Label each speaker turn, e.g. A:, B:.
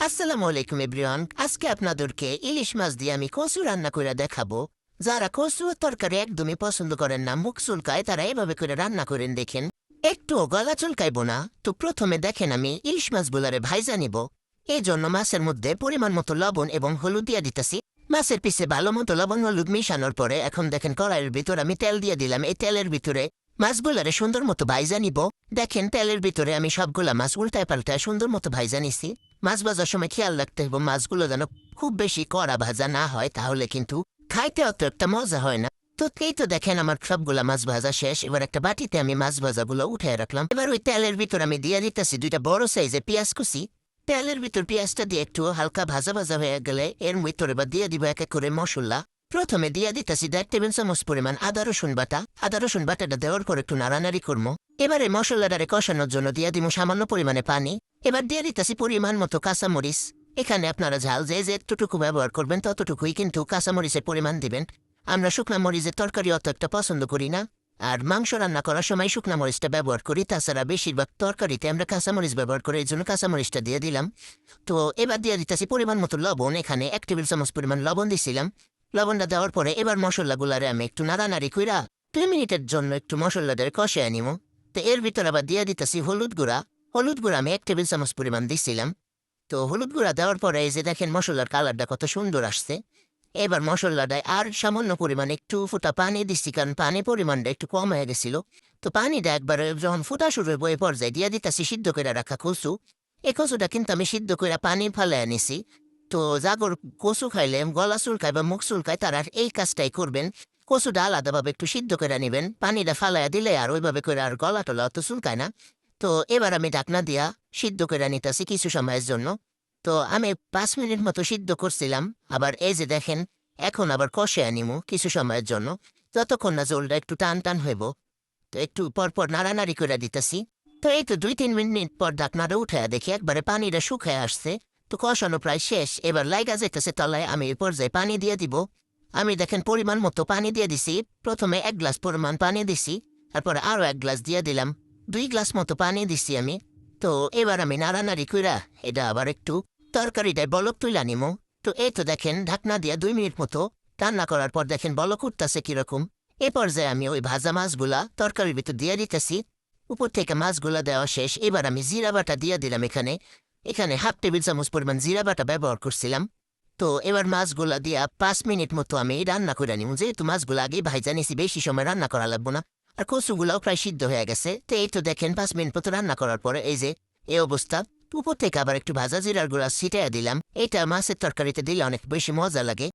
A: আসসালামু আলাইকুম এভরিওয়ান। আজকে আপনাদেরকে ইলিশ মাছ দিয়ে আমি কচু রান্না করে দেখাবো। যারা কচু তরকারি একদমই পছন্দ করেন না, মুখ চুলকায়, তারা এভাবে করে রান্না করেন দেখেন, একটু গলা চুলকাইব না। তো প্রথমে দেখেন আমি ইলিশ মাছগুলারে ভাইজা নিব। এই জন্য মাছের মধ্যে পরিমাণ মতো লবণ এবং হলুদ দিয়ে দিতেছি। মাছের পিছে ভালো মতো লবণ হলুদ মিশানোর পরে এখন দেখেন কড়াইয়ের ভিতর আমি তেল দিয়ে দিলাম। এই তেলের ভিতরে মাছগুলারে সুন্দর মতো ভাইজা নিব। দেখেন তেলের ভিতরে আমি সবগুলা মাছ উল্টায় পাল্টায় সুন্দর মতো ভাইজা নিছি। মাছ ভাজার সময় খেয়াল রাখতে হবে মাছগুলো যেন খুব বেশি কড়া ভাজা না হয়, তাহলে কিন্তু খাইতে অত একটা মজা হয় না। তো এই তো দেখেন আমার সবগুলা মাছ ভাজা শেষ। এবার একটা বাটিতে আমি মাছ ভাজাগুলো উঠে রাখলাম। এবার ওই তেলের ভিতর আমি দিয়ে দিতেছি 2টা বড় সাইজের পেঁয়াজ কুচি। তেলের ভিতর পেঁয়াজটা দিয়ে একটু হালকা ভাজা ভাজা হয়ে গেলে এর ভিতরে বা দিয়ে দিব এক এক করে মশলা। প্রথমে দিয়ে দিতেছি 1.5 টেবিল চামচ পরিমাণ আদা রসুন বাটা। আদা রসুন বাটাটা দেওয়ার পর একটু নাড়ানাড়ি করবো। এবারে মশলাটারে কষানোর জন্য দিয়ে দিব সামান্য পরিমাণে পানি। এবার দিয়ে দিতেছি পরিমাণ মতো কাঁচামরিচ। এখানে আপনারা ঝাল যে যেটুকু ব্যবহার করবেন ততটুকুই কিন্তু কাঁচামরিচের পরিমাণ দিবেন। আমরা শুকনা মরিচের তরকারি অত একটা পছন্দ করি না, আর মাংস রান্না করার সময় শুকনা মরিচটা ব্যবহার করি। তাছাড়া বেশিরভাগ তরকারিতে আমরা কাঁচামরিচ ব্যবহার করি, এই জন্য কাঁচামরিচটা দিয়ে দিলাম। তো এবার দিয়ে দিতেছি পরিমাণ মতো লবণ। এখানে 1 টেবিল চামচ পরিমাণ লবণ দিছিলাম। লবণটা দেওয়ার পরে এবার মশলাগুলারে আমি একটু নাড়ানাড়ি কইরা 2 মিনিটের জন্য একটু মশলাটারে কষায় নিব। তো এর ভিতর আবার দিয়ে দিতেছি হলুদ গুঁড়া। হলুদ গুঁড়া আমি 1 টেবিল চামচ পরিমাণ দিছিলাম। তো হলুদ গুঁড়া দেওয়ার পরে এই যে দেখেন মশলার কালারটা কত সুন্দর আসছে। এবার মশলাটায় আর সামান্য পরিমাণ একটু ফুটা পানি দিচ্ছি, কারণ পানি পরিমাণটা একটু কম হয়ে গেছিল। তো পানিটা একবার যখন ফুটা শুরু হয়ে বয়ে পর্যায়ে দিয়ে দিতেছি সিদ্ধ করে রাখা কচু। এই কচুটা কিন্তু আমি সিদ্ধ করে পানি ফালাই আনিছি। তো জাগর কচু খাইলে গলা চুলকায় বা মুখ চুলকায়, তারা এই কাজটাই করবেন। কচুটা আলাদাভাবে একটু সিদ্ধ করে নেবেন, পানিটা ফালাইয়া দিলে আর ওইভাবে করে আর গলা টলা অত চুলকায় না। তো এবার আমি ঢাকনা দিয়া সিদ্ধ করে নিতেছি কিছু সময়ের জন্য। তো আমি 5 মিনিট মতো সিদ্ধ করছিলাম। আবার এই যে দেখেন এখন আবার কষে আনিমু কিছু সময়ের জন্য, যতক্ষণ না জলটা একটু টান টান হইব। তো একটু পরপর নাড়ানাড়ি করে দিতেছি। তো এই তো 2-3 মিনিট পর ঢাকনাটা উঠে দেখি একবারে পানিটা শুকায় আসছে। তো কষানো প্রায় শেষ। এবার লাইগা যাইতেছে তলায়, আমি এই পর্যায়ে পানি দিয়ে দিব। আমি দেখেন পরিমাণ মতো পানি দিয়ে দিছি। প্রথমে 1 গ্লাস পরিমাণ পানি দিছি, তারপরে আরও 1 গ্লাস দিয়ে দিলাম। 2 গ্লাস মতো পানি দিছি আমি। তো এবার আমি নাড়ানাড়ি কইরা এটা আবার একটু তরকারিটায় বলক তুইলা নিমো। তো এই তো দেখেন ঢাকনা দিয়া 2 মিনিট মতো রান্না করার পর দেখেন বলক উঠতেছে কিরকম। এ পর্যায়ে আমি ওই ভাজা মাছগুলা তরকারির ভিতর দিয়ে দিতেছি। উপর থেকে মাছগুলা দেওয়া শেষ। এবার আমি জিরা বাটা দিয়ে দিলাম। এখানে এখানে 1/2 টেবিল চামচ পরিমাণ জিরা বাটা ব্যবহার করছিলাম। তো এবার মাছগুলা দিয়া 5 মিনিট মতো আমি রান্না করে নিব। যেহেতু মাছগুলো আগেই ভাইজা নিছি, বেশি সময় রান্না করা লাগবো না। আর কচুগুলাও প্রায় সিদ্ধ হয়ে গেছে। তো এই তো দেখেন 5 মিনিট মতো রান্না করার পরে এই যে এই অবস্থা। উপর থেকে আবার একটু ভাজা জিরার গুঁড়া ছিটাইয়া দিলাম। এটা মাছের তরকারিতে দিলে অনেক বেশি মজা লাগে।